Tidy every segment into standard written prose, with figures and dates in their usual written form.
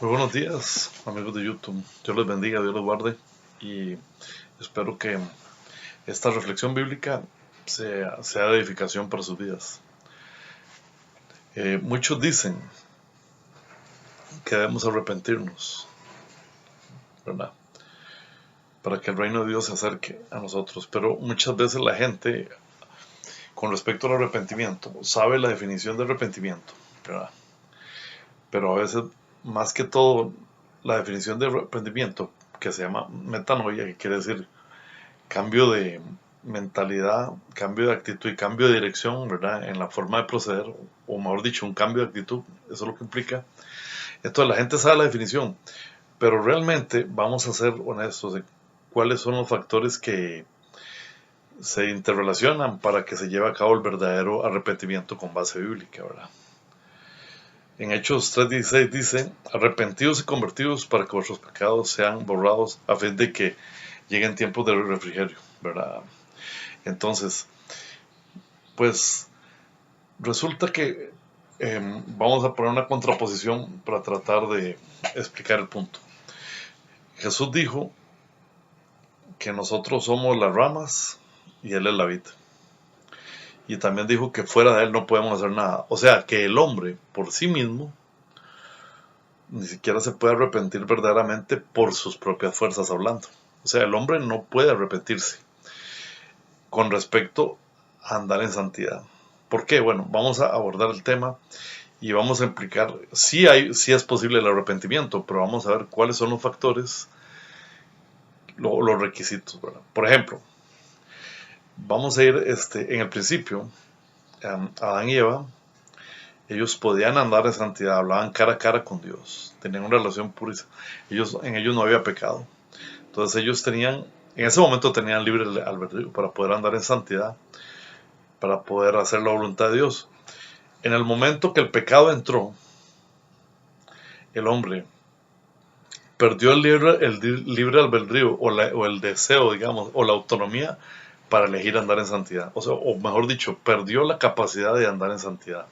Muy buenos días, amigos de YouTube. Dios les bendiga, Dios les guarde y espero que esta reflexión bíblica sea de edificación para sus vidas. Muchos dicen que debemos arrepentirnos, ¿verdad? Para que el reino de Dios se acerque a nosotros, pero muchas veces la gente, con respecto al arrepentimiento, sabe la definición de arrepentimiento, ¿verdad? Pero a veces, más que todo, la definición de arrepentimiento, que se llama metanoia, que quiere decir cambio de mentalidad, cambio de actitud y cambio de dirección, ¿verdad? En la forma de proceder, o mejor dicho, un cambio de actitud, eso es lo que implica. Entonces la gente sabe la definición, pero realmente vamos a ser honestos de cuáles son los factores que se interrelacionan para que se lleve a cabo el verdadero arrepentimiento con base bíblica, ¿verdad? En Hechos 3:16 dice, arrepentidos y convertidos para que vuestros pecados sean borrados a fin de que lleguen tiempos de refrigerio, ¿verdad? Entonces, pues resulta que vamos a poner una contraposición para tratar de explicar el punto. Jesús dijo que nosotros somos las ramas y Él es la vid. Y también dijo que fuera de Él no podemos hacer nada. O sea, que el hombre por sí mismo ni siquiera se puede arrepentir verdaderamente por sus propias fuerzas hablando. O sea, el hombre no puede arrepentirse con respecto a andar en santidad. ¿Por qué? Bueno, vamos a abordar el tema y vamos a implicar, sí es posible el arrepentimiento, pero vamos a ver cuáles son los factores, los requisitos, ¿verdad? Por ejemplo, vamos a ir en el principio, Adán y Eva, ellos podían andar en santidad, hablaban cara a cara con Dios, tenían una relación pura, en ellos no había pecado. Entonces ellos tenían, en ese momento tenían libre albedrío para poder andar en santidad, para poder hacer la voluntad de Dios. En el momento que el pecado entró, el hombre perdió el libre albedrío o el deseo, digamos, o la autonomía para elegir andar en santidad. O sea, o mejor dicho, perdió la capacidad de andar en santidad.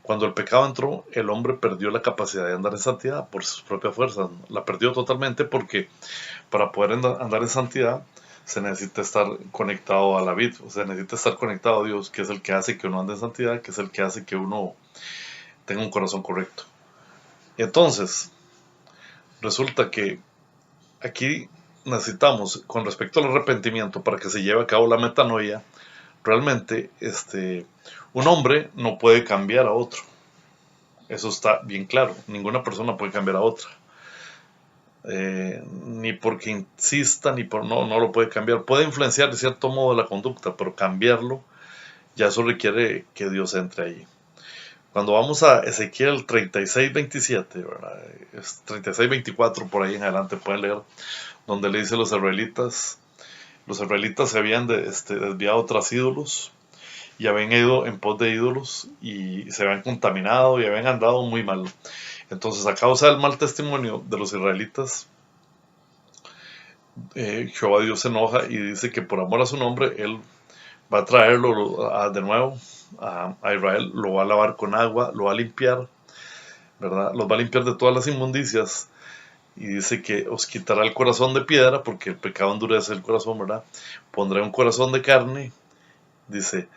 Cuando el pecado entró, el hombre perdió la capacidad de andar en santidad por sus propias fuerzas. La perdió totalmente porque para poder andar en santidad se necesita estar conectado a la vid, o sea, necesita estar conectado a Dios, que es el que hace que uno ande en santidad, que es el que hace que uno tenga un corazón correcto. Entonces, resulta que aquí necesitamos, con respecto al arrepentimiento, para que se lleve a cabo la metanoia, realmente un hombre no puede cambiar a otro. Eso está bien claro. Ninguna persona puede cambiar a otra. Ni porque insista, ni por no lo puede cambiar. Puede influenciar de cierto modo la conducta, pero cambiarlo, ya eso requiere que Dios entre ahí. Cuando vamos a Ezequiel 36:27, ¿verdad? Es 36:24 por ahí en adelante, pueden leer, donde le dice a los israelitas se habían desviado tras ídolos y habían ido en pos de ídolos y se habían contaminado y habían andado muy mal. Entonces, a causa del mal testimonio de los israelitas, Jehová Dios se enoja y dice que por amor a su nombre, Él va a traerlo de nuevo a Israel, lo va a lavar con agua, lo va a limpiar, ¿verdad? Los va a limpiar de todas las inmundicias y dice que os quitará el corazón de piedra porque el pecado endurece el corazón, ¿verdad? Pondré un corazón de carne, dice,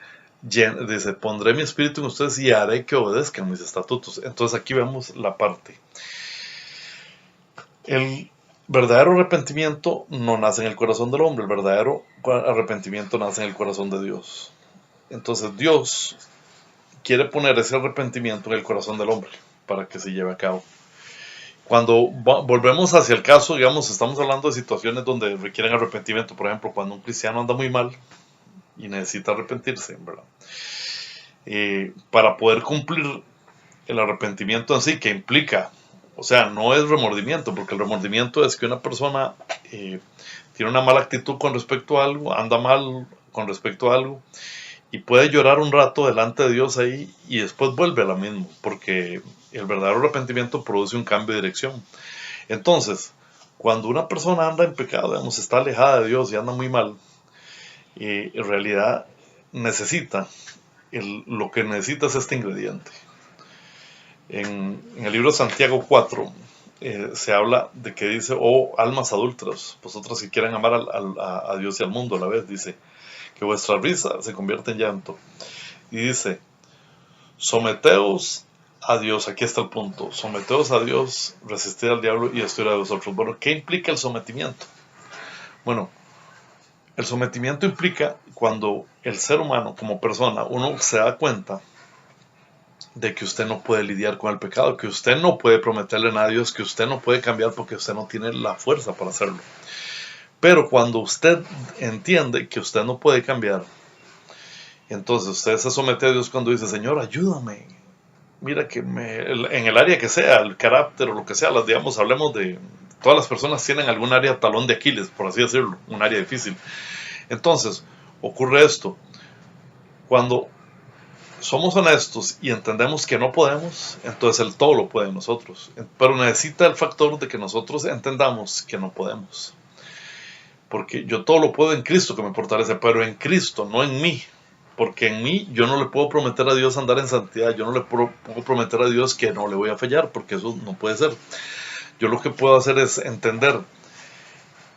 dice, pondré mi espíritu en ustedes y haré que obedezcan mis estatutos. Entonces aquí vemos la parte. El verdadero arrepentimiento no nace en el corazón del hombre, el verdadero arrepentimiento nace en el corazón de Dios. Entonces Dios quiere poner ese arrepentimiento en el corazón del hombre para que se lleve a cabo. Cuando volvemos hacia el caso, digamos, estamos hablando de situaciones donde requieren arrepentimiento. Por ejemplo, cuando un cristiano anda muy mal y necesita arrepentirse, ¿verdad? Para poder cumplir el arrepentimiento en sí, que implica, o sea, no es remordimiento, porque el remordimiento es que una persona tiene una mala actitud con respecto a algo, anda mal con respecto a algo, y puede llorar un rato delante de Dios ahí y después vuelve a la misma, porque el verdadero arrepentimiento produce un cambio de dirección. Entonces, cuando una persona anda en pecado, digamos, está alejada de Dios y anda muy mal, en realidad necesita, lo que necesita es este ingrediente. En el libro de Santiago 4 se habla de que dice, oh almas adúlteras, vosotros que quieran amar a Dios y al mundo a la vez, dice, que vuestra risa se convierte en llanto. Y dice, someteos a Dios, aquí está el punto, someteos a Dios, resistid al diablo y esto irá de vosotros. Bueno, ¿qué implica el sometimiento? Bueno, el sometimiento implica cuando el ser humano como persona, uno se da cuenta de que usted no puede lidiar con el pecado, que usted no puede prometerle nada a Dios, que usted no puede cambiar porque usted no tiene la fuerza para hacerlo. Pero cuando usted entiende que usted no puede cambiar, entonces usted se somete a Dios cuando dice, Señor, ayúdame. Mira que en el área que sea, el carácter o lo que sea, digamos, hablemos de, todas las personas tienen algún área talón de Aquiles, por así decirlo, un área difícil. Entonces, ocurre esto, cuando somos honestos y entendemos que no podemos, entonces el todo lo puede en nosotros. Pero necesita el factor de que nosotros entendamos que no podemos. Porque yo todo lo puedo en Cristo que me fortalece, pero en Cristo, no en mí. Porque en mí yo no le puedo prometer a Dios andar en santidad, yo no le puedo prometer a Dios que no le voy a fallar, porque eso no puede ser. Yo lo que puedo hacer es entender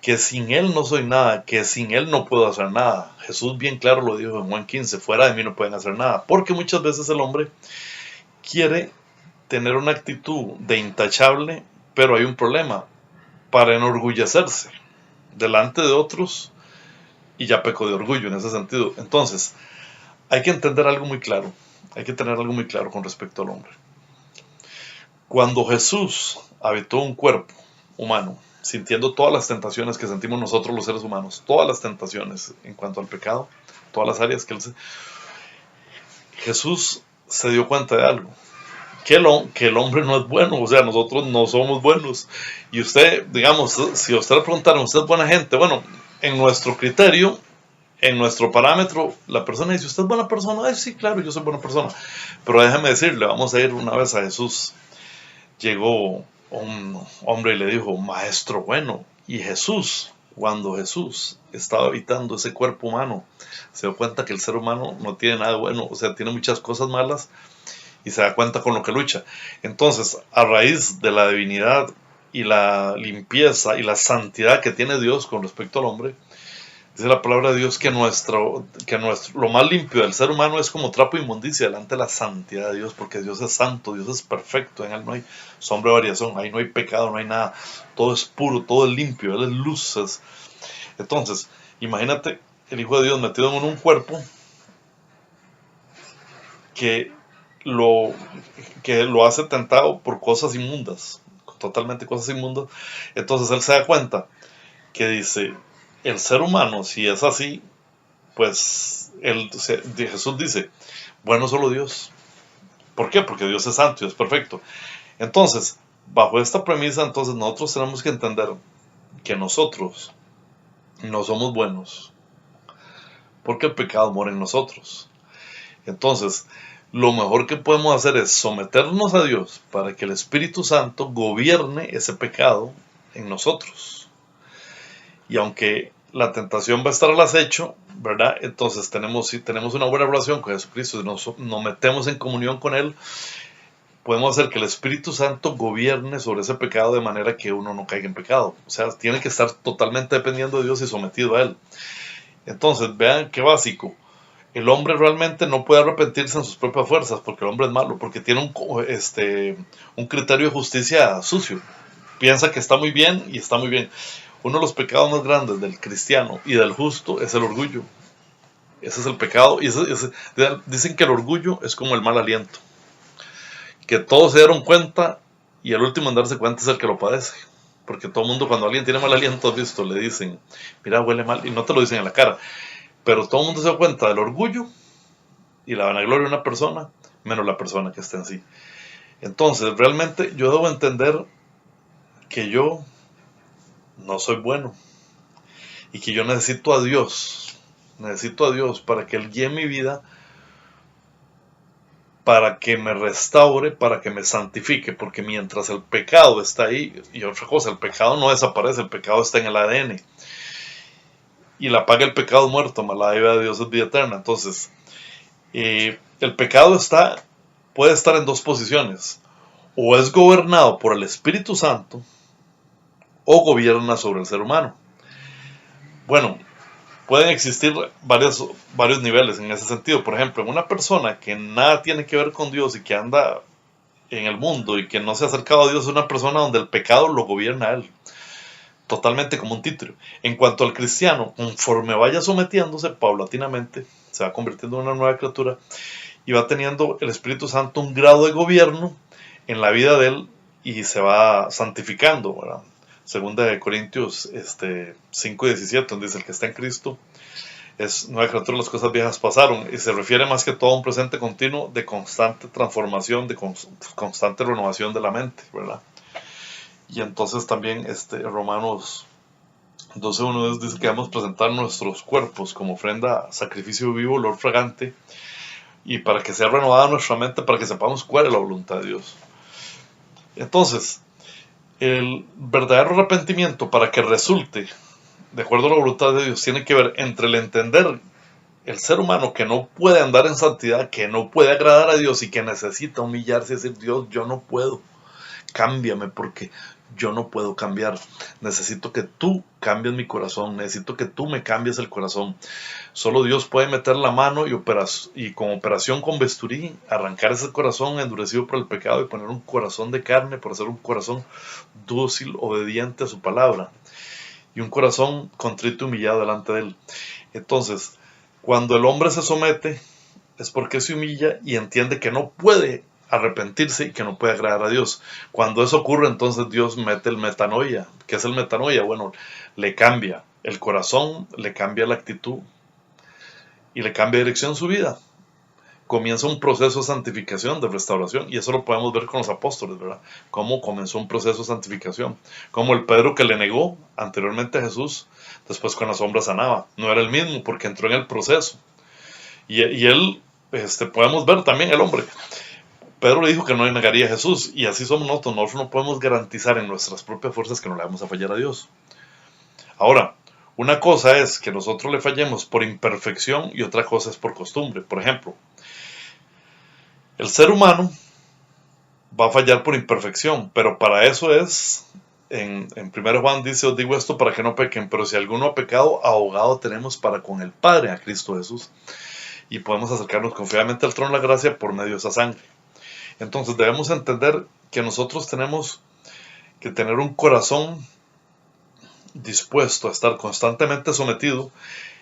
que sin Él no soy nada, que sin Él no puedo hacer nada. Jesús bien claro lo dijo en Juan 15, fuera de mí no pueden hacer nada, porque muchas veces el hombre quiere tener una actitud de intachable, pero hay un problema, para enorgullecerse delante de otros, y ya pecó de orgullo en ese sentido. Entonces, hay que entender algo muy claro, hay que tener algo muy claro con respecto al hombre. Cuando Jesús habitó un cuerpo humano, sintiendo todas las tentaciones que sentimos nosotros los seres humanos, todas las tentaciones en cuanto al pecado, todas las áreas que Jesús se dio cuenta de algo, que el hombre no es bueno, o sea, nosotros no somos buenos. Y usted, digamos, si usted le preguntaron, ¿usted es buena gente? Bueno, en nuestro criterio, en nuestro parámetro, la persona dice, ¿usted es buena persona? Ay, sí, claro, yo soy buena persona. Pero déjeme decirle, vamos a ir una vez a Jesús. Llegó un hombre y le dijo, maestro bueno. Y Jesús, cuando Jesús estaba habitando ese cuerpo humano, se dio cuenta que el ser humano no tiene nada bueno, o sea, tiene muchas cosas malas y se da cuenta con lo que lucha. Entonces, a raíz de la divinidad y la limpieza y la santidad que tiene Dios con respecto al hombre, dice la palabra de Dios que lo más limpio del ser humano es como trapo de inmundicia delante de la santidad de Dios, porque Dios es santo, Dios es perfecto, en Él no hay sombra de variación, ahí no hay pecado, no hay nada, todo es puro, todo es limpio, Él es luz. Entonces, imagínate el Hijo de Dios metido en un cuerpo que lo hace tentado por cosas inmundas, totalmente cosas inmundas. Entonces Él se da cuenta que dice, el ser humano, si es así, pues Jesús dice, bueno, solo Dios. ¿Por qué? Porque Dios es santo y es perfecto. Entonces, bajo esta premisa, entonces nosotros tenemos que entender que nosotros no somos buenos, porque el pecado mora en nosotros. Entonces, lo mejor que podemos hacer es someternos a Dios para que el Espíritu Santo gobierne ese pecado en nosotros. Y aunque la tentación va a estar al acecho, ¿verdad? Entonces si tenemos una buena relación con Jesucristo y nos metemos en comunión con Él, podemos hacer que el Espíritu Santo gobierne sobre ese pecado de manera que uno no caiga en pecado. O sea, tiene que estar totalmente dependiendo de Dios y sometido a Él. Entonces, vean qué básico. El hombre realmente no puede arrepentirse en sus propias fuerzas porque el hombre es malo, porque tiene un criterio de justicia sucio. Piensa que está muy bien y está muy bien. Uno de los pecados más grandes del cristiano y del justo es el orgullo. Ese es el pecado. Y dicen que el orgullo es como el mal aliento. Que todos se dieron cuenta y el último en darse cuenta es el que lo padece. Porque todo el mundo, cuando alguien tiene mal aliento, visto, le dicen, mira, huele mal, y no te lo dicen en la cara. Pero todo el mundo se da cuenta del orgullo y la vanagloria de una persona, menos la persona que está en sí. Entonces, realmente yo debo entender que yo no soy bueno y que yo necesito a Dios para que Él guíe mi vida, para que me restaure, para que me santifique, porque mientras el pecado está ahí, y otra cosa, el pecado no desaparece, el pecado está en el ADN, y la paga del pecado es muerto, mas la dádiva de Dios es vida eterna. Entonces, el pecado puede estar en dos posiciones, o es gobernado por el Espíritu Santo o gobierna sobre el ser humano. Bueno, pueden existir varios niveles en ese sentido. Por ejemplo, en una persona que nada tiene que ver con Dios y que anda en el mundo y que no se ha acercado a Dios, es una persona donde el pecado lo gobierna a él, totalmente como un títere. En cuanto al cristiano, conforme vaya sometiéndose paulatinamente, se va convirtiendo en una nueva criatura y va teniendo el Espíritu Santo un grado de gobierno en la vida de él y se va santificando, ¿verdad? Segunda de Corintios 5:17, donde dice: el que está en Cristo es nueva criatura, las cosas viejas pasaron, y se refiere más que todo a un presente continuo de constante transformación, de constante renovación de la mente, ¿verdad? Y entonces también Romanos 12:1 dice que vamos a presentar nuestros cuerpos como ofrenda, sacrificio vivo, olor fragante, y para que sea renovada nuestra mente, para que sepamos cuál es la voluntad de Dios. Entonces, el verdadero arrepentimiento, para que resulte de acuerdo a la voluntad de Dios, tiene que ver entre el entender el ser humano que no puede andar en santidad, que no puede agradar a Dios y que necesita humillarse y decir: Dios, yo no puedo, cámbiame porque yo no puedo cambiar, necesito que tú cambies mi corazón, necesito que tú me cambies el corazón. Solo Dios puede meter la mano y con operación con bisturí arrancar ese corazón endurecido por el pecado y poner un corazón de carne, por hacer un corazón dócil, obediente a su palabra, y un corazón contrito y humillado delante de él. Entonces, cuando el hombre se somete, es porque se humilla y entiende que no puede arrepentirse y que no puede agradar a Dios. Cuando eso ocurre, entonces Dios mete el metanoia. ¿Qué es el metanoia? Bueno, le cambia el corazón, le cambia la actitud y le cambia dirección su vida. Comienza un proceso de santificación, de restauración, y eso lo podemos ver con los apóstoles, ¿verdad? Cómo comenzó un proceso de santificación, como el Pedro que le negó anteriormente a Jesús, después con la sombra sanaba. No era el mismo porque entró en el proceso. Y él, podemos ver también el hombre. Pedro le dijo que no le negaría a Jesús, y así somos nosotros. Nosotros no podemos garantizar en nuestras propias fuerzas que no le vamos a fallar a Dios. Ahora, una cosa es que nosotros le fallemos por imperfección y otra cosa es por costumbre. Por ejemplo, el ser humano va a fallar por imperfección, pero para eso es, en 1 Juan dice: os digo esto para que no pequen, pero si alguno ha pecado, abogado tenemos para con el Padre, a Cristo Jesús, y podemos acercarnos confiadamente al trono de la gracia por medio de esa sangre. Entonces debemos entender que nosotros tenemos que tener un corazón dispuesto a estar constantemente sometido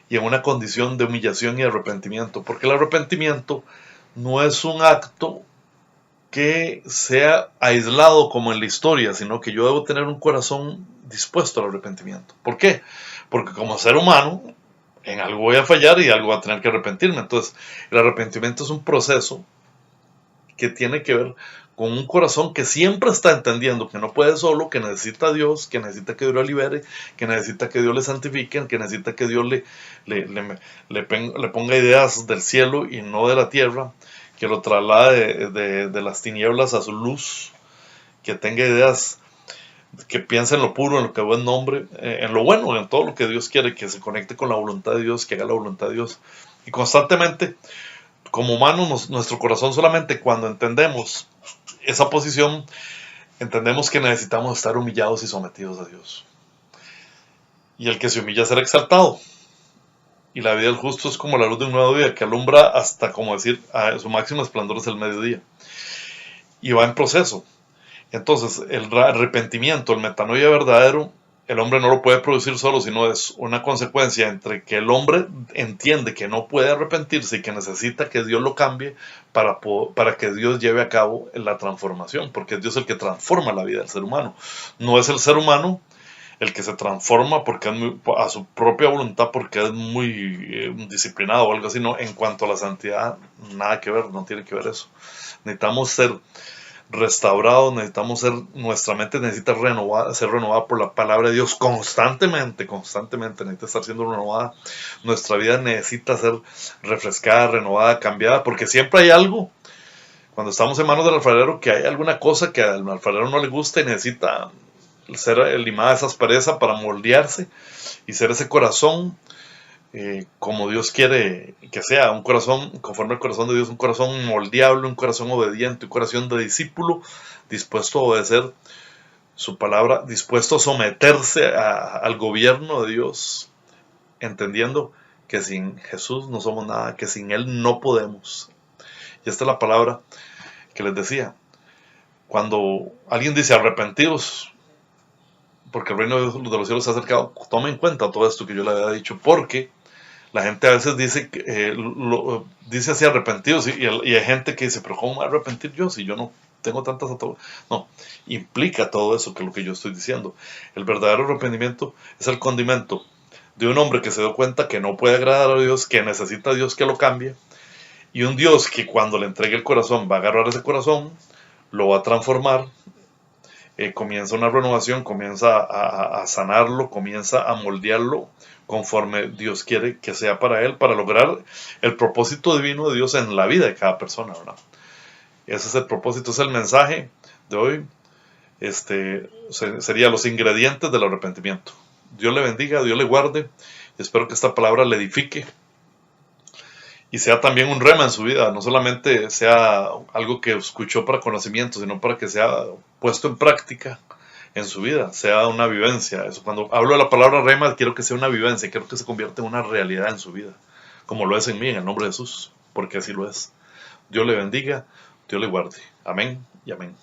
y en una condición de humillación y arrepentimiento, porque el arrepentimiento no es un acto que sea aislado como en la historia, sino que yo debo tener un corazón dispuesto al arrepentimiento. ¿Por qué? Porque como ser humano, en algo voy a fallar y algo voy a tener que arrepentirme. Entonces, el arrepentimiento es un proceso que tiene que ver con un corazón que siempre está entendiendo que no puede solo, que necesita a Dios, que necesita que Dios lo libere, que necesita que Dios le santifique, que necesita que Dios le ponga ideas del cielo y no de la tierra, que lo traslade de las tinieblas a su luz, que tenga ideas, que piense en lo puro, en lo que buen nombre, en lo bueno, en todo lo que Dios quiere, que se conecte con la voluntad de Dios, que haga la voluntad de Dios. Y constantemente, como humanos, nuestro corazón, solamente cuando entendemos esa posición, entendemos que necesitamos estar humillados y sometidos a Dios. Y el que se humilla será exaltado. Y la vida del justo es como la luz de un nuevo día, que alumbra hasta, como decir, a su máximo esplendor es el mediodía. Y va en proceso. Entonces, el arrepentimiento, el metanoia verdadero, el hombre no lo puede producir solo, sino es una consecuencia entre que el hombre entiende que no puede arrepentirse y que necesita que Dios lo cambie para que Dios lleve a cabo la transformación, porque es Dios el que transforma la vida del ser humano. No es el ser humano el que se transforma porque a su propia voluntad, porque es muy disciplinado o algo así. No, en cuanto a la santidad, nada que ver, no tiene que ver eso. Necesitamos ser restaurados, nuestra mente necesita ser renovada por la palabra de Dios constantemente, necesita estar siendo renovada. Nuestra vida necesita ser refrescada, renovada, cambiada, porque siempre hay algo, cuando estamos en manos del alfarero, que hay alguna cosa que al alfarero no le gusta y necesita ser limada esa aspereza para moldearse y ser ese corazón como Dios quiere que sea, un corazón conforme al corazón de Dios, un corazón moldeable, un corazón obediente, un corazón de discípulo, dispuesto a obedecer su palabra, dispuesto a someterse al gobierno de Dios, entendiendo que sin Jesús no somos nada, que sin Él no podemos. Y esta es la palabra que les decía. Cuando alguien dice arrepentidos, porque el reino de los cielos se ha acercado, tome en cuenta todo esto que yo le había dicho, porque la gente a veces dice, dice así arrepentidos, y hay gente que dice, pero ¿cómo me voy a arrepentir yo si yo no tengo tantas autoridades? No, implica todo eso que es lo que yo estoy diciendo. El verdadero arrepentimiento es el condimento de un hombre que se dio cuenta que no puede agradar a Dios, que necesita a Dios que lo cambie, y un Dios que cuando le entregue el corazón va a agarrar ese corazón, lo va a transformar, comienza una renovación, comienza a sanarlo, comienza a moldearlo conforme Dios quiere que sea para él, para lograr el propósito divino de Dios en la vida de cada persona, ¿verdad? Ese es el propósito, es el mensaje de hoy. Sería los ingredientes del arrepentimiento. Dios le bendiga, Dios le guarde. Espero que esta palabra le edifique y sea también un rema en su vida, no solamente sea algo que escuchó para conocimiento, sino para que sea puesto en práctica en su vida, sea una vivencia. Eso, cuando hablo de la palabra rema, quiero que sea una vivencia, quiero que se convierta en una realidad en su vida, como lo es en mí, en el nombre de Jesús, porque así lo es. Dios le bendiga, Dios le guarde. Amén y amén.